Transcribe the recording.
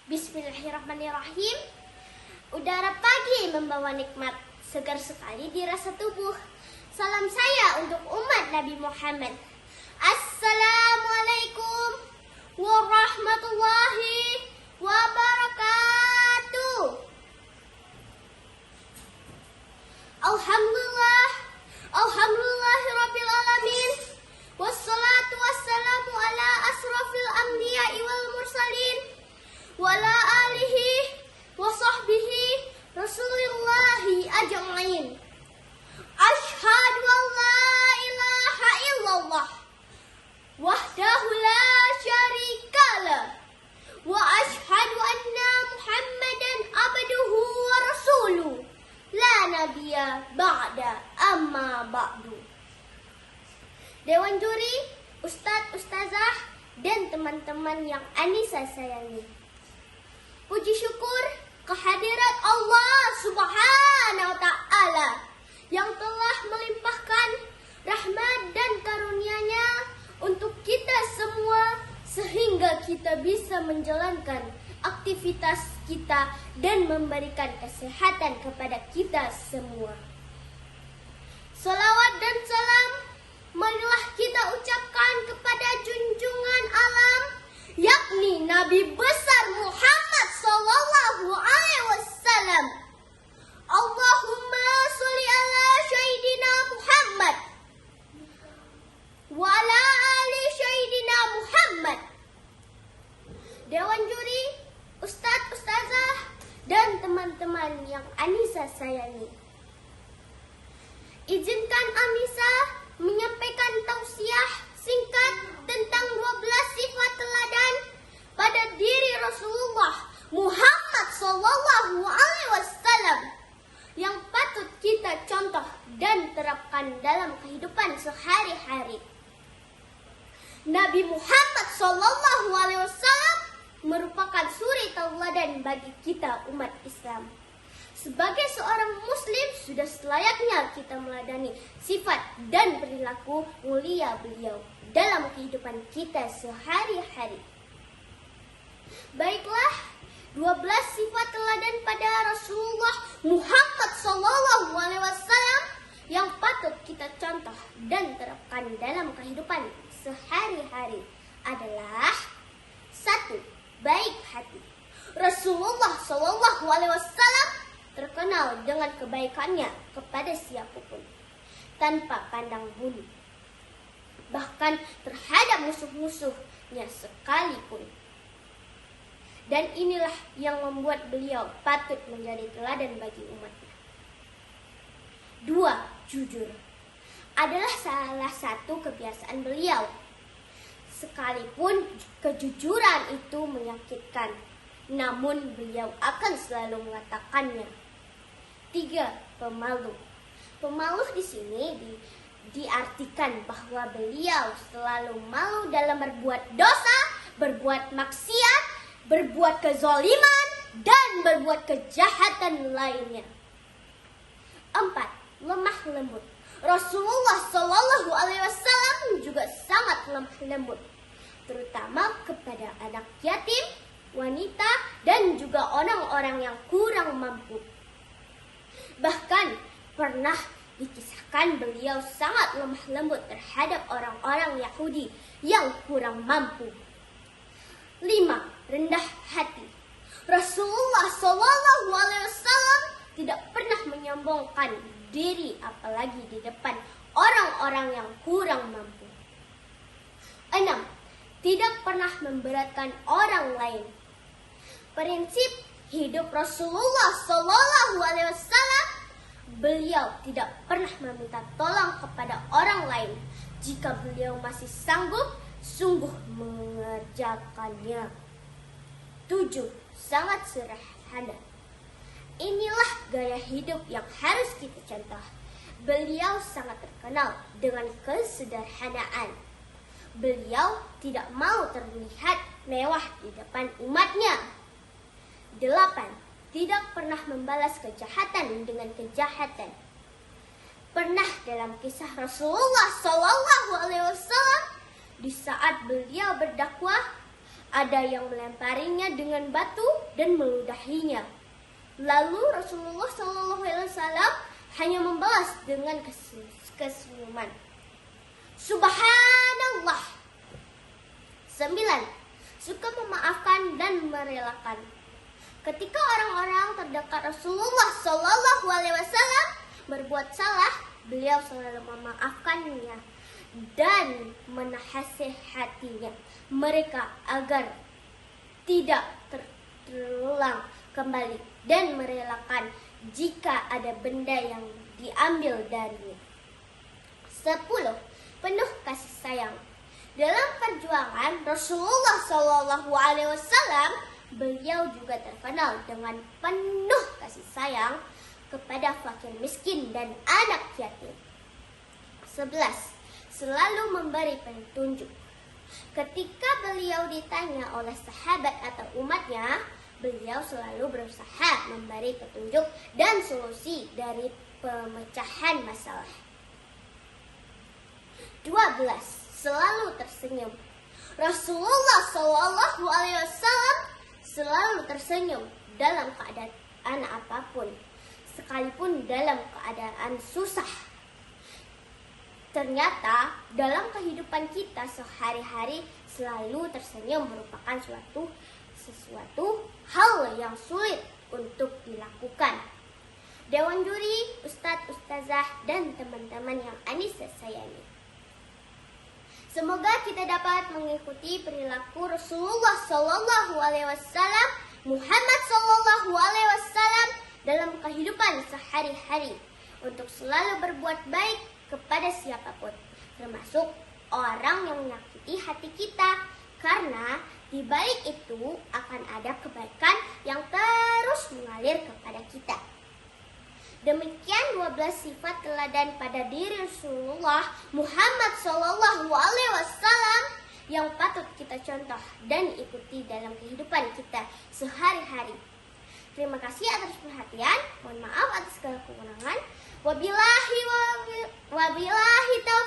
Bismillahirrahmanirrahim. Udara pagi membawa nikmat, segar sekali dirasa tubuh. Salam saya untuk umat Nabi Muhammad. Assalamualaikum warahmatullahi wabarakatuh. Alhamdulillahirabbil alamin. Wassalatu wassalamu ala asrafil anbiya'i wal mursalin wa ala alihi wa sahbihi rasulillahi ajma'in. Asyhadu an la ilaha illallah wahdahu la syarikalah wa asyhadu anna Muhammadan abduhu wa rasuluh la nabiyya ba'da amma ba'du. Dewan juri, ustadz, ustazah, dan teman-teman yang Anissa sayangi, puji syukur kehadirat Allah Subhanahu wa Ta'ala yang telah melimpahkan rahmat dan karunia-Nya untuk kita semua sehingga kita bisa menjalankan aktivitas kita dan memberikan kesehatan kepada kita semua. Salawat dan salam marilah kita ucapkan kepada junjungan alam, yakni Nabi besar Muhammad sallallahu alaihi wasallam. Allahumma sholli ala sayyidina Muhammad wa ala ali sayyidina Muhammad. Dewan juri, ustadz, ustazah, dan teman-teman yang Anissa sayangi, izinkan Anissa menyampaikan tausiah singkat tentang 12 sifat teladan pada diri Rasulullah Muhammad sallallahu alaihi wasallam yang patut kita contoh dan terapkan dalam kehidupan sehari-hari. Nabi Muhammad sallallahu alaihi wasallam merupakan suri tauladan bagi kita umat Islam. Sebagai seorang muslim, sudah selayaknya kita meladani sifat dan perilaku mulia beliau dalam kehidupan kita sehari-hari. Baiklah, 12 sifat teladan pada Rasulullah Muhammad SAW yang patut kita contoh dan terapkan dalam kehidupan sehari-hari adalah: 1. Baik hati. Rasulullah SAW terkenal dengan kebaikannya kepada siapapun, tanpa pandang bulu, bahkan terhadap musuh-musuhnya sekalipun. Dan inilah yang membuat beliau patut menjadi teladan bagi umatnya. 2. Jujur adalah salah satu kebiasaan beliau, sekalipun kejujuran itu menyakitkan, namun beliau akan selalu mengatakannya. 3. Pemalu. Pemalu di sini diartikan bahwa beliau selalu malu dalam berbuat dosa, berbuat maksiat, berbuat kezaliman, dan berbuat kejahatan lainnya. 4. Lemah lembut. Rasulullah SAW juga sangat lemah lembut, terutama kepada anak yatim, wanita, dan juga orang-orang yang kurang mampu. Bahkan pernah dikisahkan beliau sangat lemah lembut terhadap orang-orang Yahudi yang kurang mampu. 5. Rendah hati. Rasulullah SAW tidak pernah menyombongkan diri, apalagi di depan orang-orang yang kurang mampu. 6. Tidak pernah memberatkan orang lain. Prinsip hidup Rasulullah SAW, beliau tidak pernah meminta tolong kepada orang lain jika beliau masih sanggup sungguh mengerjakannya. 7. Sangat sederhana. Inilah gaya hidup yang harus kita contoh. Beliau sangat terkenal dengan kesederhanaan. Beliau tidak mau terlihat mewah di depan umatnya. 8. Tidak pernah membalas kejahatan dengan kejahatan. Pernah dalam kisah Rasulullah SAW, di saat beliau berdakwah, Ada yang melemparinya dengan batu dan meludahinya. Lalu Rasulullah SAW hanya membalas dengan kesenyuman. Subhanallah. 9. Suka memaafkan dan merelakan. Ketika orang-orang terdekat Rasulullah SAW berbuat salah, beliau selalu memaafkannya dan menasihatinya mereka agar tidak terulang kembali dan merelakan jika ada benda yang diambil darinya. 10. Penuh kasih sayang. Dalam perjuangan Rasulullah SAW, beliau juga terkenal dengan penuh kasih sayang kepada fakir miskin dan anak yatim. 11. Selalu memberi petunjuk. Ketika beliau ditanya oleh sahabat atau umatnya, beliau selalu berusaha memberi petunjuk dan solusi dari pemecahan masalah. 12. Selalu tersenyum. Rasulullah SAW selalu tersenyum dalam keadaan apapun, sekalipun dalam keadaan susah. Ternyata dalam kehidupan kita sehari-hari selalu tersenyum merupakan sesuatu hal yang sulit untuk dilakukan. Dewan juri, Ustadz, Ustazah, dan teman-teman yang Anissa sayangi. Semoga kita dapat mengikuti perilaku Rasulullah SAW, Muhammad SAW dalam kehidupan sehari-hari untuk selalu berbuat baik kepada siapapun, termasuk orang yang menyakiti hati kita, karena di balik itu akan ada kebaikan yang terus mengalir kepada kita. Demikian 12 sifat teladan pada diri Rasulullah Muhammad SAW yang patut kita contoh dan ikuti dalam kehidupan kita sehari-hari. Terima kasih atas perhatian. Mohon maaf atas segala kekurangan. Wabillahi taufiq.